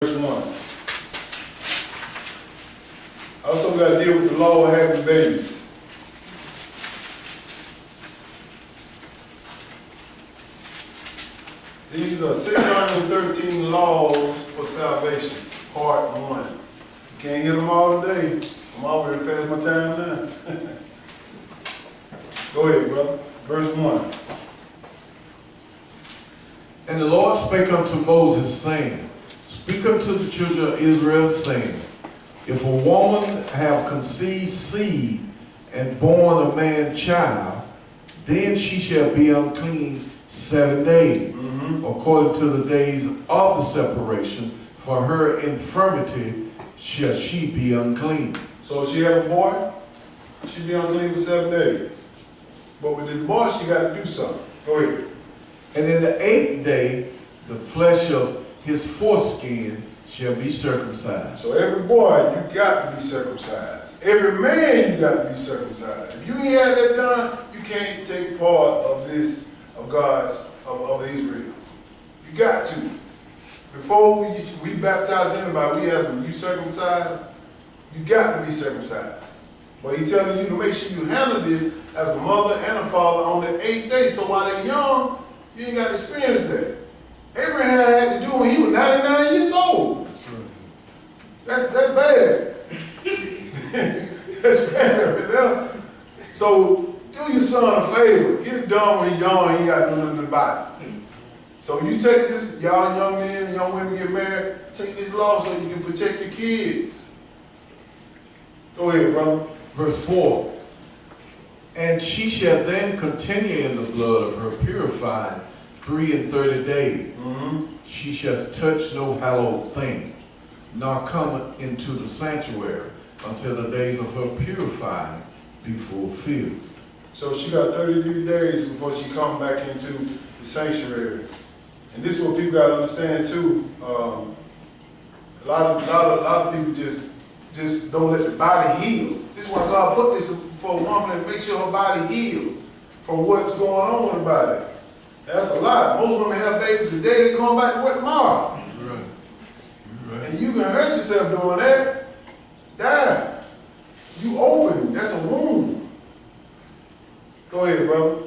Verse 1. Also got to deal with the law of having babies. These are 613 laws for salvation, part 1. Can't hit them all today. I'm already past my time now. Go ahead, brother. Verse 1. And the Lord spake unto Moses, saying, Speak unto the children of Israel, saying, If a woman have conceived seed and born a man child, then she shall be unclean 7 days, according to the days of the separation. For her infirmity shall she be unclean. So if she have a boy, she be unclean for 7 days. But with this boy, she got to do something. Go ahead. And in the 8th day, the flesh of his foreskin shall be circumcised. So every boy, you got to be circumcised. Every man, you got to be circumcised. If you ain't had that done, you can't take part of this, of God's, of Israel. You got to. Before we baptize anybody, we ask them, you circumcised? You got to be circumcised. But he's telling you to make sure you handle this as a mother and a father on the 8th day. So while they're young, you ain't got to experience that. Abraham had to do when he was 99 years old. That's bad. That's bad. So do your son a favor. Get it done when he's young. He ain't got to do nothing about it. So you take this, y'all young men and young women get married, take this law so you can protect your kids. Go ahead, brother. Verse 4. And she shall then continue in the blood of her purifying 33 days. She shall touch no hallowed thing, nor come into the sanctuary until the days of her purifying be fulfilled. So she got 33 days before she comes back into the sanctuary. And this is what people got to understand too. A lot of people just don't let the body heal. This is why God put this for a woman to make sure her body healed from what's going on with her body. That's a lot. Most women have babies today, they're going back to work tomorrow. Right. And you can hurt yourself doing that. Die. You open. That's a wound. Go ahead, brother.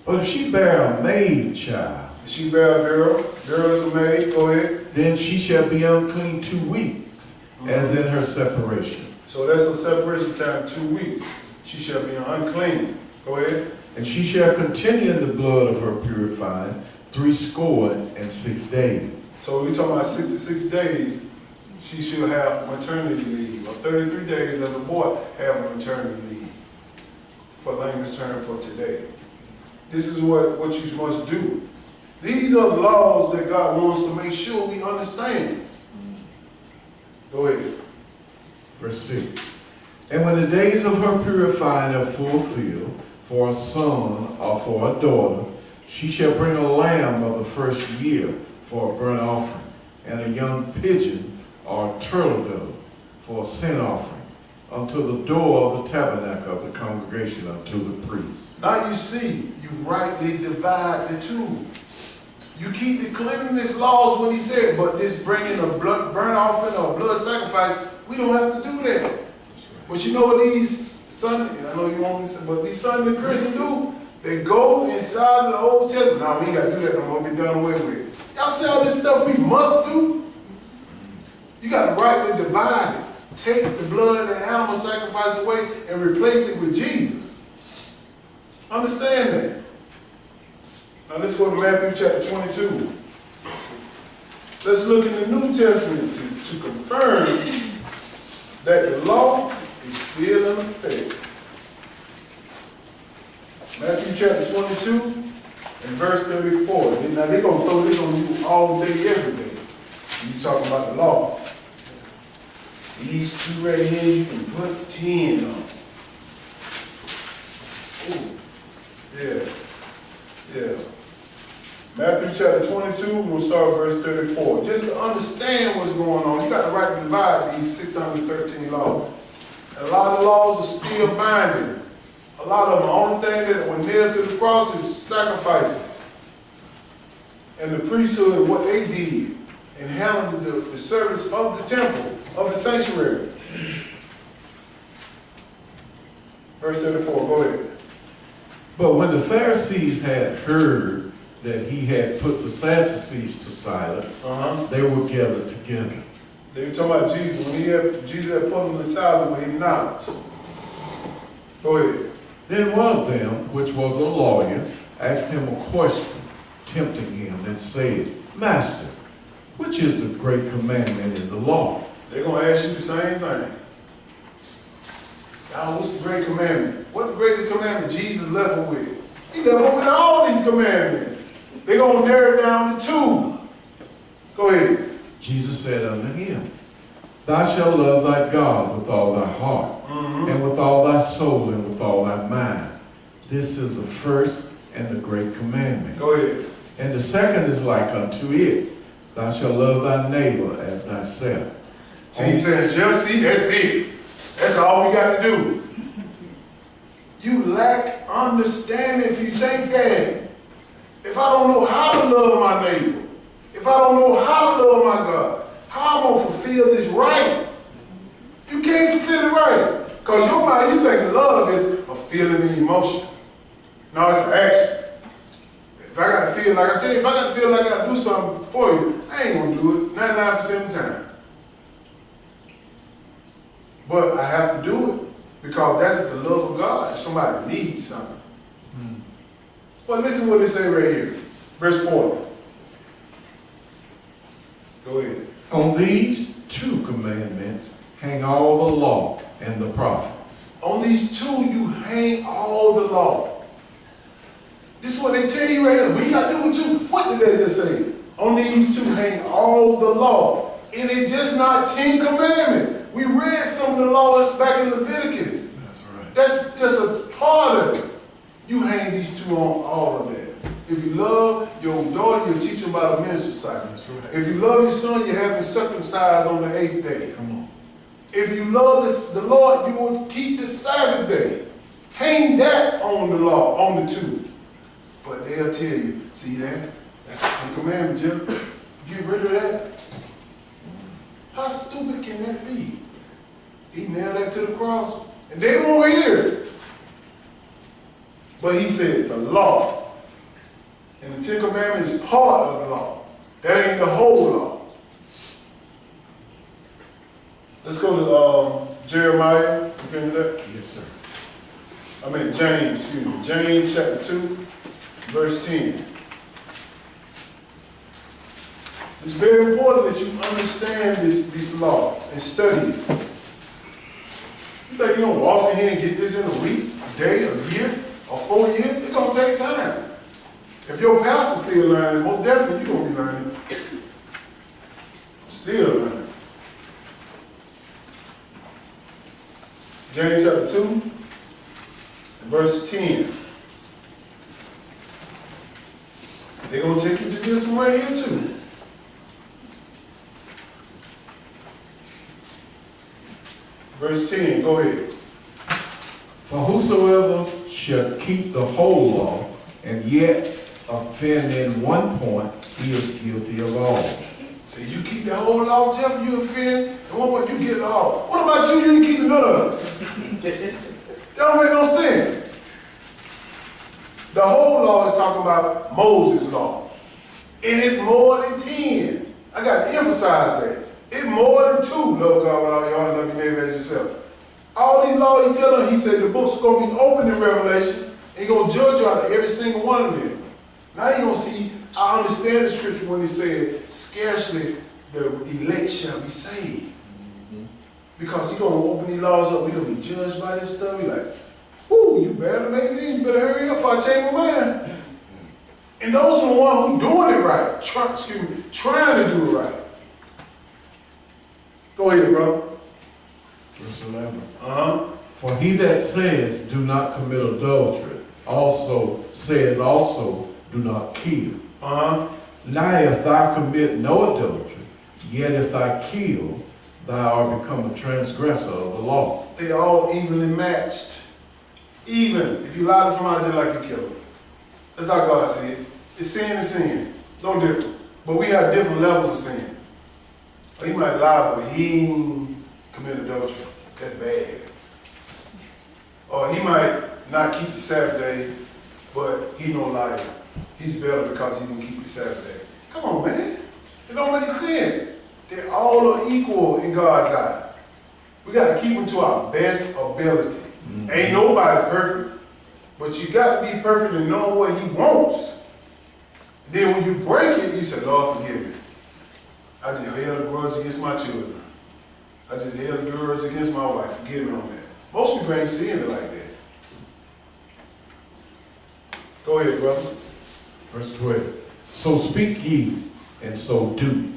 But if she bear a maid child, If she bear a girl is a maid, go ahead. then she shall be unclean 2 weeks, as in her separation. So that's a separation time, 2 weeks. She shall be unclean. Go ahead. And she shall continue in the blood of her purifying 66 days. So we're talking about 66 days. She should have maternity leave. Or 33 days as a boy have a maternity leave. For language term for today. This is what you must do. These are the laws that God wants to make sure we understand. Go ahead. Verse 6. And when the days of her purifying are fulfilled, for a son or for a daughter, she shall bring a lamb of the first year for a burnt offering, and a young pigeon or a turtle dove for a sin offering, unto the door of the tabernacle of the congregation unto the priest. Now you see, you rightly divide the two. You keep the cleanliness laws when he said, but this bringing a burnt offering or blood sacrifice, we don't have to do that. But you know what these Sunday, I know you want me to say, but these Sunday Christians do? They go inside the Old Testament. Now we ain't got to do that no more, be done away with. Y'all see all this stuff we must do? You got to rightly divide it. Take the blood and animal sacrifice away and replace it with Jesus. Understand that. Now let's go to Matthew chapter 22. Let's look in the New Testament to confirm that the law is still in effect. Matthew chapter 22 and verse 34. Now they're going to throw this on you all day, every day. You talking about the law. These two right here, you can put 10 on. Ooh. Yeah. Matthew chapter 22, we'll start with verse 34. Just to understand what's going on, you got to rightly divide these 613 laws. And a lot of the laws are still binding. A lot of them, the only thing that were nailed to the cross is sacrifices. And the priesthood, what they did. and handled the service of the temple, of the sanctuary. Verse 34, go ahead. But when the Pharisees had heard that he had put the Sadducees to silence, they were gathered together. They were talking about Jesus. When Jesus had put them to silence with his knowledge. Go ahead. Then one of them, which was a lawyer, asked him a question, tempting him, and said, Master, which is the great commandment in the law? They're going to ask you the same thing. Now, what's the great commandment? What the greatest commandment Jesus left them with? He left them with all these commandments. They're going to narrow it down to 2. Go ahead. Jesus said unto him, Thou shalt love thy God with all thy heart, and with all thy soul, and with all thy mind. This is the first and the great commandment. Go ahead. And the second is like unto it. Thou shalt love thy neighbor as thyself. So he said, Jeff, see, that's it. That's all we got to do. You lack understanding if you think that. If I don't know how to love my neighbor, if I don't know how to love my God, how am I going to fulfill this right? You can't fulfill it right. Because your mind, you think love is a feeling and emotion. No, it's an action. If I got to feel like, I tell you, if I got to feel like I got to do something for you, I ain't going to do it 99% of the time. But I have to do it because that's the love of God. If somebody needs something. But listen what they say right here. Verse 40. Go ahead. On these 2 commandments hang all the law and the prophets. On these 2, you hang all the law. This is what they tell you right here. We got to do it too. What did they just say? On these 2 hang all the law. And it's just not 10 commandments. We read some of the laws back in Leviticus. That's right. That's just a part of it. You hang these 2 on all of that. If you love your daughter, you teach them about a menstrual cycle. That's right. If you love your son, you have him circumcised on the 8th day. Come on. If you love the Lord, you will keep the Sabbath day. Hang that on the law, on the 2. But they'll tell you, see that? That's the 10 commandments, Jim. Get rid of that. How stupid can that be? He nailed that to the cross, and they won't hear it. But he said the law, and the 10 commandments is part of the law. That ain't the whole law. Let's go to Jeremiah. You finish that? Yes, sir. I mean James, excuse me. James chapter 2, verse 10. It's very important that you understand this law and study it. You think you're going to walk in here and get this in a week, a day, a year, or 4 years? It's going to take time. If your pastor's still learning, most definitely you're going to be learning. I'm still learning. James chapter 2, verse 10. They're going to take you to this one right here too. Verse 10, go ahead. For whosoever shall keep the whole law, and yet offend in one point, he is guilty of all. See, you keep the whole law, Jeff, you offend, and one point you get it all. What about you? You ain't keeping none of it. That don't make no sense. The whole law is talking about Moses' law. And it's more than 10. I got to emphasize that. It's more than 2. Love God with all your heart, love your neighbor as yourself. All these laws he telling, he said the book's going to be open in Revelation, and he's going to judge you out of every single one of them. Now you're going to see, I understand the scripture when he said, scarcely the elect shall be saved. Because he's going to open these laws up, we're going to be judged by this stuff. We're like, ooh, you better make it, you better hurry up before I change my mind. And those are the ones who doing it right, trying to do it right. Go ahead, brother. Verse 11. Uh-huh. For he that says, do not commit adultery, also says also, do not kill. Uh-huh. Now if thou commit no adultery, yet if thou kill, thou art become a transgressor of the law. They all evenly matched. Even if you lie to somebody just like you kill them. That's how God see it. It's sin is sin. No different. But we have different levels of sin. He might lie, but he ain't commit adultery. That's bad. Or he might not keep the Sabbath day, but he no liar. He's better because he didn't keep the Sabbath day. Come on, man. It don't make sense. They all are equal in God's eye. We got to keep them to our best ability. Ain't nobody perfect, but you got to be perfect in knowing what he wants. Then when you break it, you say, Lord, forgive me. I just held a grudge against my children. I just held a grudge against my wife. Forgive me on that. Most people ain't seeing it like that. Go ahead, brother. Verse 12. So speak ye, and so do,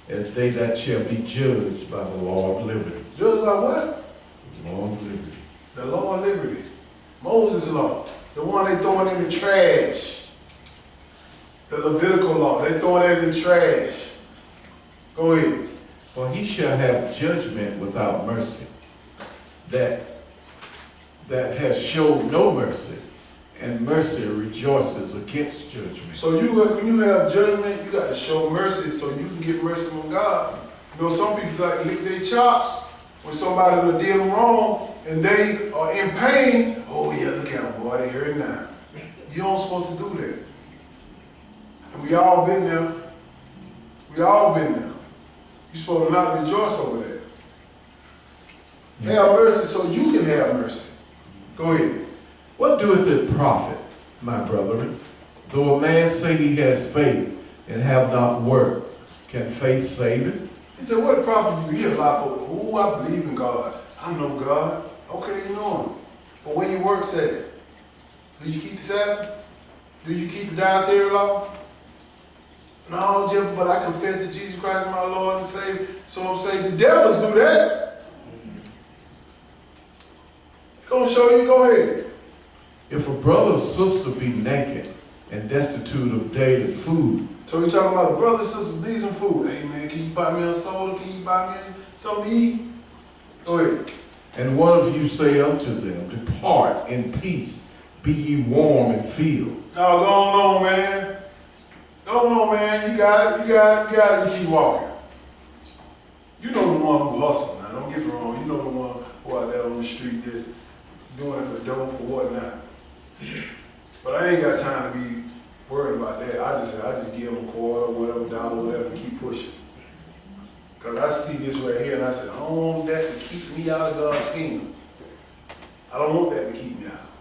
as they that shall be judged by the law of liberty. Judged by what? The law of liberty. The law of liberty. Moses' law. The one they throwing in the trash. The Levitical law. They throwing that in the trash. Go ahead. For he shall have judgment without mercy, that has showed no mercy, and mercy rejoices against judgment. So when you have judgment, you got to show mercy so you can get mercy from God. You know, some people like to lick their chops when somebody will deal them wrong and they are in pain. Oh yeah, look at them, boy, they hurt now. You don't supposed to do that. And we all been there. We all been there. You're supposed to not rejoice over that. Have mercy so you can have mercy. Go ahead. What doeth it profit, my brethren, though a man say he has faith and have not works? Can faith save it? He said, what profit you hear a lot of people, oh, I believe in God. I know God. Okay, you know him. But where your works at? Do you keep the Sabbath? Do you keep the dietary law? No, Jeff, but I confess that Jesus Christ is my Lord and Savior. So I'm saying the devils do that. Gonna show you, go ahead. If a brother or sister be naked and destitute of daily food. So you're talking about a brother, sister, needs some food. Hey man, can you buy me a soda? Can you buy me something to eat? Go ahead. And one of you say unto them, depart in peace, be ye warm and filled. No, go on, man. Go on, man. You got it. You keep walking. You know the one who hustle now. Don't get me wrong. You know the one who out there on the street just doing it for dope or whatnot. But I ain't got time to be worried about that. I just give them a quarter, whatever, dollar, whatever, and keep pushing. Because I see this right here and I said, I don't want that to keep me out of God's kingdom. I don't want that to keep me out.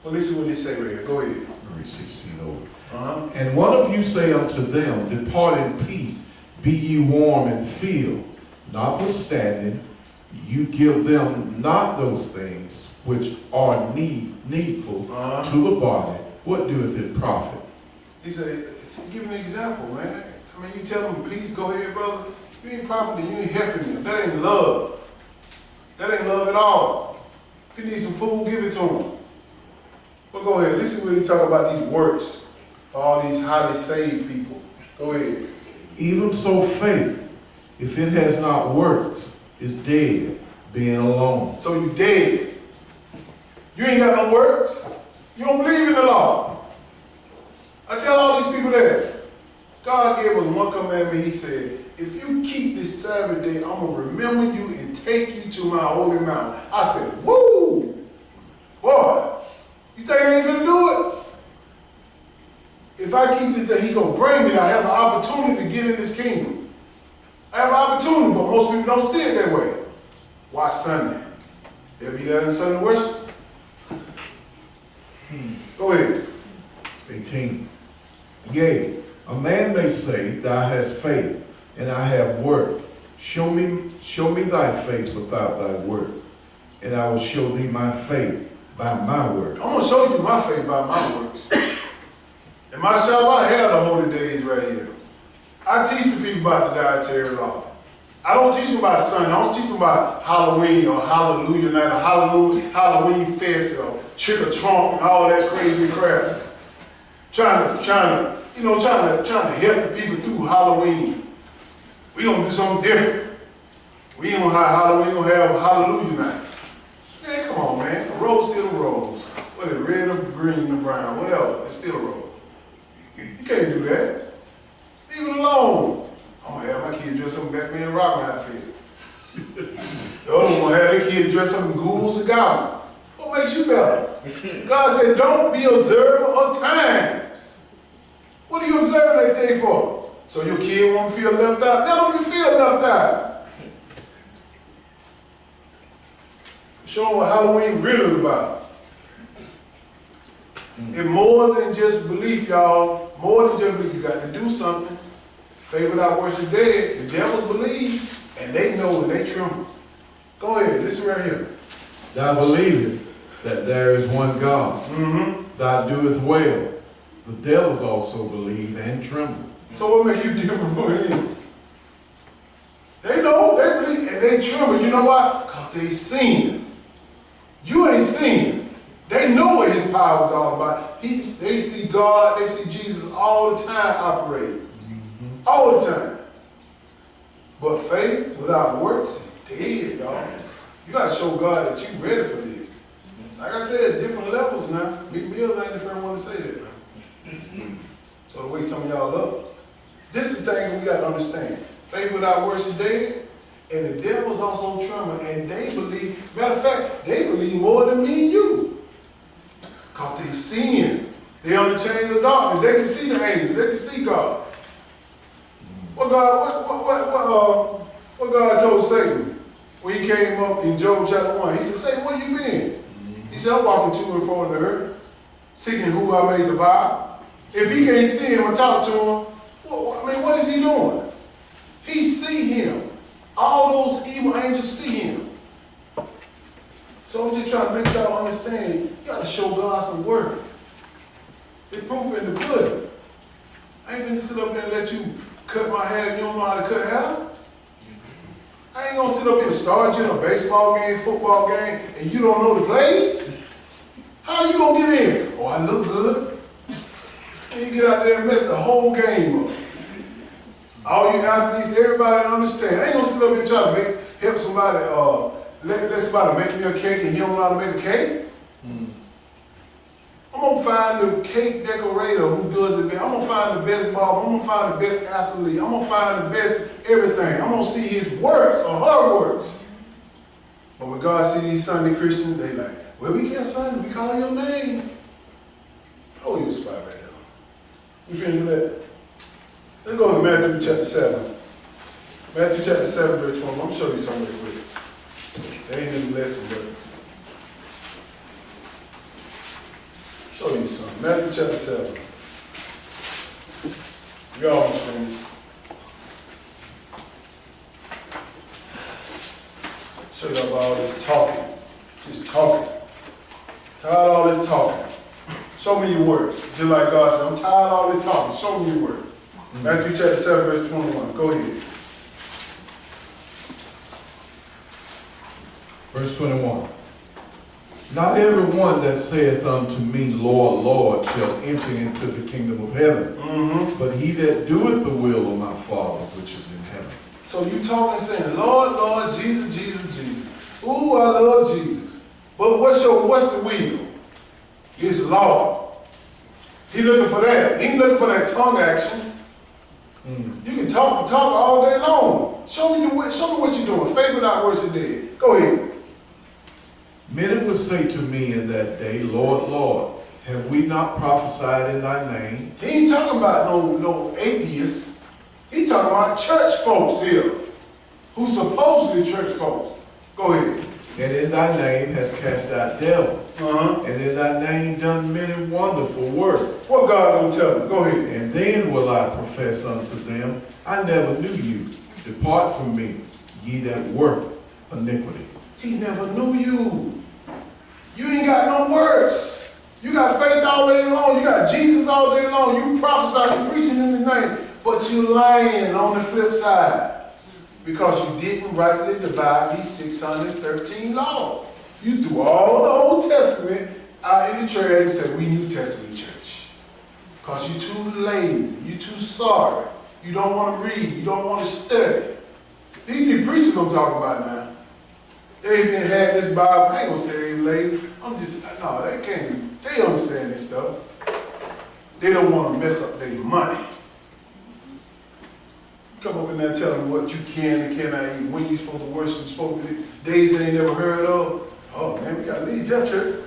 Well, listen what they say right here. Go ahead. Verse 16 over. Uh-huh. And one of you say unto them, depart in peace, be ye warm and filled. Notwithstanding, you give them not those things which are needful to the body. What doeth it profit? He said, give an example, man. I mean, you tell them, peace, go ahead, brother. You ain't profiting, you ain't helping them. That ain't love. That ain't love at all. If you need some food, give it to them. But go ahead, listen when he talk about these works for all these highly saved people. Go ahead. Even so faith, if it has not works, is dead, being alone. So you dead. You ain't got no works. You don't believe in the law. I tell all these people that God gave us one commandment. He said, if you keep this Sabbath day, I'm going to remember you and take you to my holy mountain. I said, woo! Boy, you think I ain't gonna do it? If I keep this day, he gonna bring me. I have an opportunity to get in this kingdom. I have an opportunity, but most people don't see it that way. Why Sunday? They'll be there in Sunday worship. Go ahead. 18. Yea, a man may say, thou hast faith, and I have work. Show me thy faith without thy work, and I will show thee my faith by my work. I'm going to show you my faith by my works. In my shop, I have the holy days right here. I teach the people about the dietary law. I don't teach them about Sunday. I don't teach them about Halloween or Hallelujah night or Halloween fest or trick or trunk and all that crazy crap. Trying to help the people through Halloween. We gonna do something different. We ain't gonna have Halloween, we gonna have Hallelujah night. Man, come on, man. A rose still a rose. Whether it's red or green or brown, whatever, it's still a rose. You can't do that. Leave it alone. I'm gonna have my kid dress up in Batman and Robin outfit. The other one had their kid dress up in ghouls and goblins. What makes you better? God said, don't be observant of times. What are you observing that day for? So your kid won't feel left out? Let them feel left out. Show them what Halloween really is about. It's more than just belief, y'all. More than just belief. You got to do something. Faith without works is dead. The devils believe, and they know and they tremble. Go ahead, listen right here. Thou believest that there is one God. Thou doest well. The devils also believe and tremble. So what makes you different from him? They know, they believe, and they tremble. You know why? Because they seen him. You ain't seen him. They know what his power is all about. They see God, they see Jesus all the time operating. All the time. But faith without works is dead, y'all. You got to show God that you're ready for this. Like I said, different levels now. Big Mills ain't the first one to say that now. So to wake some of y'all up. This is the thing we got to understand. Faith without works is dead, and the devil's also trembling, and they believe, matter of fact, they believe more than me and you. Because they see him. They on the chains of darkness. They can see the angels. They can see God. What God told Satan when he came up in Job chapter 1? He said, Satan, where you been? He said, I'm walking to and fro in the earth, seeking who I may devour. If he can't see him and talk to him, what is he doing? He see him. All those evil angels see him. So I'm just trying to make y'all understand, you got to show God some work. It's proof in the pudding. I ain't gonna sit up there and let you cut my hair if you don't know how to cut hair. I ain't gonna sit up here and start you in a baseball game, football game, and you don't know the plays. How you gonna get in? Oh, I look good. And you get out there and mess the whole game up. All you athletes, everybody understand. I ain't gonna sit up here and try to help somebody, let somebody make me a cake and he don't know how to make a cake. I'm gonna find the cake decorator who does it best. I'm gonna find the best barber. I'm gonna find the best athlete. I'm gonna find the best everything. I'm gonna see his works or her works. But when God see these Sunday Christians, they like, well, we can't Sunday, we call your name. Oh, you spot right now. You finna do that? Let's go to Matthew chapter 7. Matthew chapter 7, verse 20. I'm gonna show you something real quick. They ain't in the lesson, but show you something. Matthew chapter 7. You almost finished. Show you about all this talking. Just talking. Tired of all this talking. Show me your works. Just like God said, I'm tired of all this talking. Show me your works. Matthew chapter 7, verse 21. Go ahead. Verse 21. Not every one that saith unto me, Lord, Lord, shall enter into the kingdom of heaven, but he that doeth the will of my Father which is in heaven. So you talking saying, Lord, Lord, Jesus, Jesus, Jesus. Ooh, I love Jesus. But what's the will? It's law. He looking for that. He ain't looking for that tongue action. You can talk all day long. Show me what you're doing. Faith without works is dead. Go ahead. Many will say to me in that day, Lord, Lord, have we not prophesied in thy name? He ain't talking about no atheists. He talking about church folks here, who supposedly church folks. Go ahead. And in thy name has cast out devils. And in thy name done many wonderful works. What God gonna tell them? Go ahead. And then will I profess unto them, I never knew you. Depart from me, ye that work iniquity. He never knew you. You ain't got no works. You got faith all day long. You got Jesus all day long. You prophesy, you preaching in His name. But you lying on the flip side. Because you didn't rightly divide these 613 laws. You threw all the Old Testament out in the trash and said, we New Testament church. Because you're too lazy. You're too sorry. You don't want to read. You don't want to study. These preachers I'm talking about now. They even had this Bible. I ain't gonna say they lazy. No, they can't be. They understand this stuff. They don't want to mess up their money. Come up in there telling me what you can and cannot eat, when you supposed to worship, supposed to be days they ain't never heard of. Oh man, we gotta leave Jeff Church.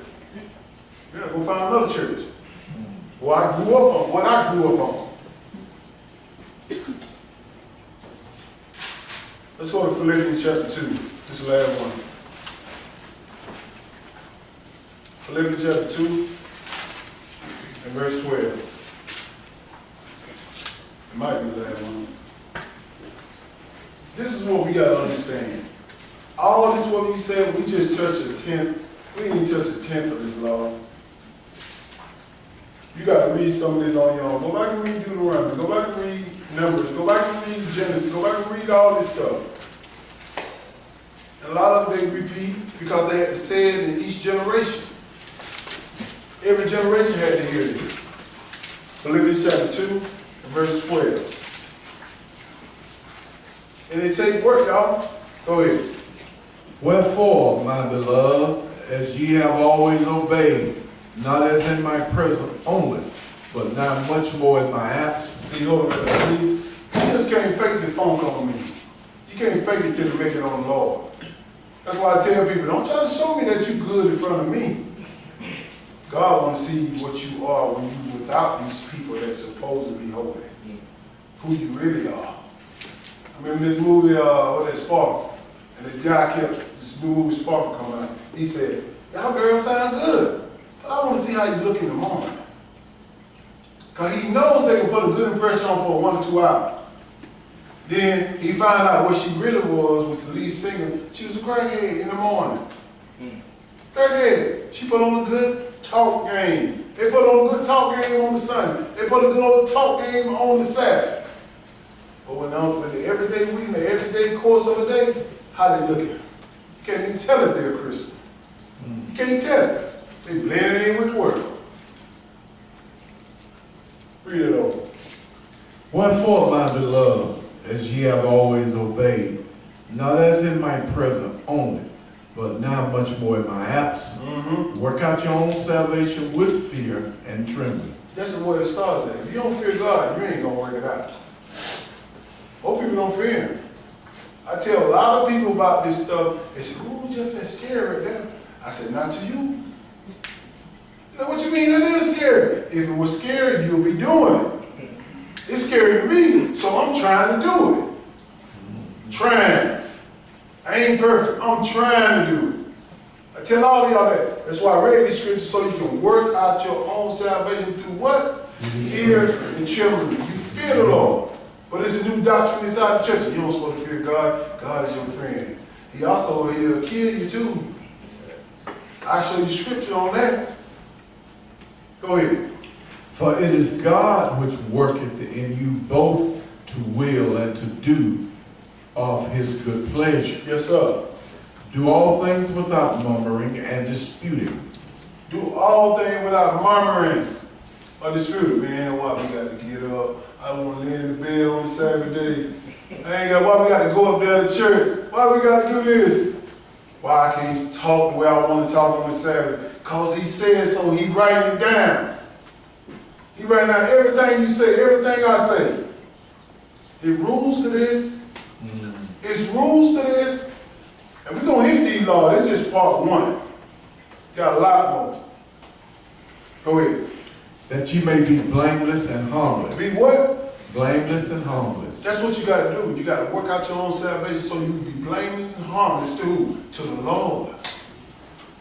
We gotta go find another church. Well, I grew up on what I grew up on. Let's go to Philippians chapter 2. This is the last one. Philippians chapter 2 and verse 12. It might be the last one. This is what we got to understand. All of this, what we said, we just touched a tenth. We didn't even touch a tenth of this law. You got to read some of this on your own. Go back and read Deuteronomy. Go back and read Numbers. Go back and read Genesis. Go back and read all this stuff. And a lot of them they repeat because they had to say it in each generation. Every generation had to hear this. Philippians chapter 2 and verse 12. And it take work, y'all. Go ahead. Wherefore, my beloved, as ye have always obeyed, not as in my presence only, but now much more in my absence. See, hold on. See, you just can't fake the phone call me. You can't fake it till you make it on the Lord. That's why I tell people, don't try to show me that you're good in front of me. God wants to see what you are when you're without these people that's supposed to be holy. Who you really are. I remember this movie, Spark. And this guy this new movie Spark come out. He said, y'all girls sound good. But I want to see how you look in the morning. Because he knows they can put a good impression on for 1 or 2 hours. Then he found out what she really was with the lead singer. She was a crackhead in the morning. Crackhead. She put on a good talk game. They put on a good talk game on the Sunday. They put a good talk game on the Saturday. But when the everyday week, the everyday course of the day, how they looking? You can't even tell if they're a Christian. You can't tell it. They blended in with the world. Read it over. Wherefore, my beloved, as ye have always obeyed, not as in my presence only, but now much more in my absence, work out your own salvation with fear and trembling. That's where it starts at. If you don't fear God, you ain't going to work it out. Most people don't fear him. I tell a lot of people about this stuff. They say, ooh, Jeff, that's scary right there. I said, not to you. Now, what you mean it is scary? If it was scary, you'll be doing it. It's scary to me, so I'm trying to do it. Trying. I ain't perfect. I'm trying to do it. I tell all of y'all that. That's why I read these scriptures so you can work out your own salvation through what? Fear and trembling. You fear the Lord. But it's a new doctrine inside the church. You don't supposed to fear God. God is your friend. He also will kill you too. I'll show you scripture on that. Go ahead. For it is God which worketh in you both to will and to do of his good pleasure. Yes, sir. Do all things without murmuring and disputings. Do all things without murmuring or disputing. Man, why we got to get up? I want to lay in the bed on the Sabbath day. Why we got to go up there to church? Why we got to do this? Why I can't talk the way I want to talk on the Sabbath? Because he said so. He writing it down. He writing down everything you say, everything I say. It rules to this. It's rules to this. And we're going to hit these laws. This is just part 1. Got a lot more. Go ahead. That ye may be blameless and harmless. Be what? Blameless and harmless. That's what you got to do. You got to work out your own salvation so you can be blameless and harmless to who? To the Lord.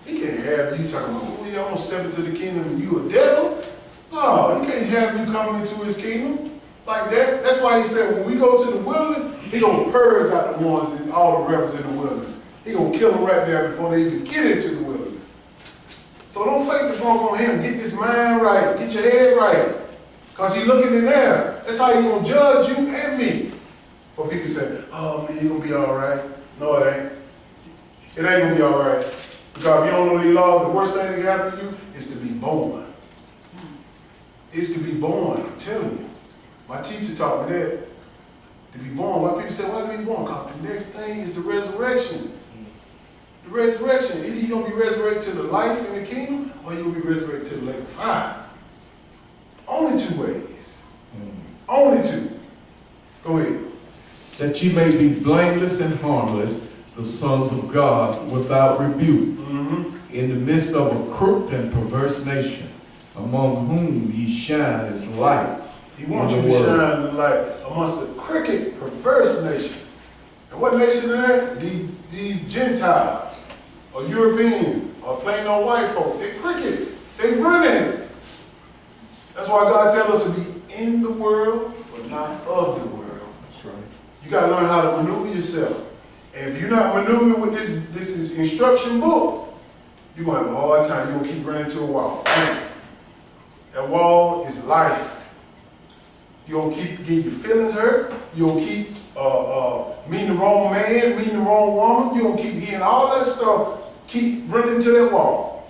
He can't have you talking about, oh yeah, I'm going to step into the kingdom and you a devil. No, he can't have you coming into his kingdom like that. That's why he said when we go to the wilderness, he going to purge out the ones and all the rebels in the wilderness. He going to kill them right there before they even get into the wilderness. So don't fake the funk on him. Get this mind right. Get your head right. Because he's looking in there. That's how he's going to judge you and me. But people say, oh man, you're going to be all right. No, it ain't. It ain't going to be all right. Because if you don't know these laws, the worst thing that can happen to you is to be born. It's to be born, I'm telling you. My teacher taught me that. To be born. Why people say, why to be born? Because the next thing is the resurrection. The resurrection. Either you're going to be resurrected to the life in the kingdom, or you're going to be resurrected to the lake of fire. Only 2 ways. Only 2. Go ahead. that ye may be blameless and harmless, the sons of God, without rebuke, in the midst of a crooked and perverse nation, among whom ye shine as lights. He wants in you the to world. shine the light amongst the crooked, perverse nation. And what nation are they? These Gentiles, or Europeans, or plain old white folk. They're crooked. They running it. That's why God tells us to be in the world, but not of the world. That's right. You got to learn how to maneuver yourself. And if you're not maneuvering with this is instruction book, you're going to have a hard time. You're going to keep running into a wall. That wall is life. You're going to keep getting your feelings hurt. You're going to keep meeting the wrong man, meeting the wrong woman. You're going to keep hearing all that stuff. Keep running into that wall.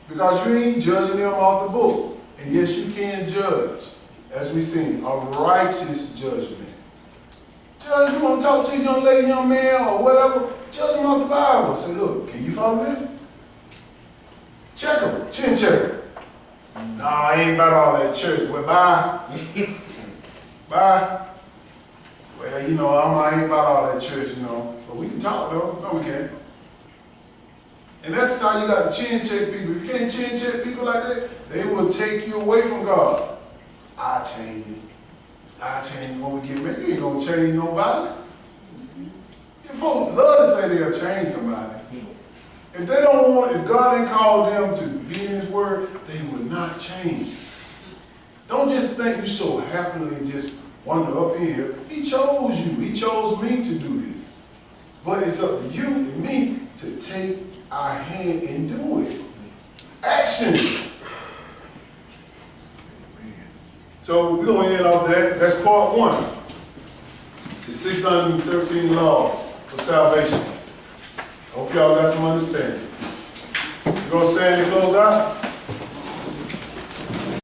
Because you ain't judging them off the book. And yes, you can judge, as we seen, a righteous judgment. Judge, you want to talk to a young lady, young man, or whatever, judge them off the Bible. Say, look, can you follow this? Check them, chin check them. Nah, I ain't about all that church. Well, bye. Bye. Well, you know, I ain't about all that church, you know. But we can talk, though. No, we can't. And that's how you got to chin check people. If you can't chin check people like that, they will take you away from God. I change it. I change when we get married. You ain't going to change nobody. If folks love to say they'll change somebody. If they don't want, if God ain't called them to be in His Word, they will not change. Don't just think you so happily just wander up in here. He chose you. He chose me to do this. But it's up to you and me to take our hand and do it. Action. So we're going to end off that. That's part one. The 613 laws for salvation. Hope y'all got some understanding. We're going to stand and close out.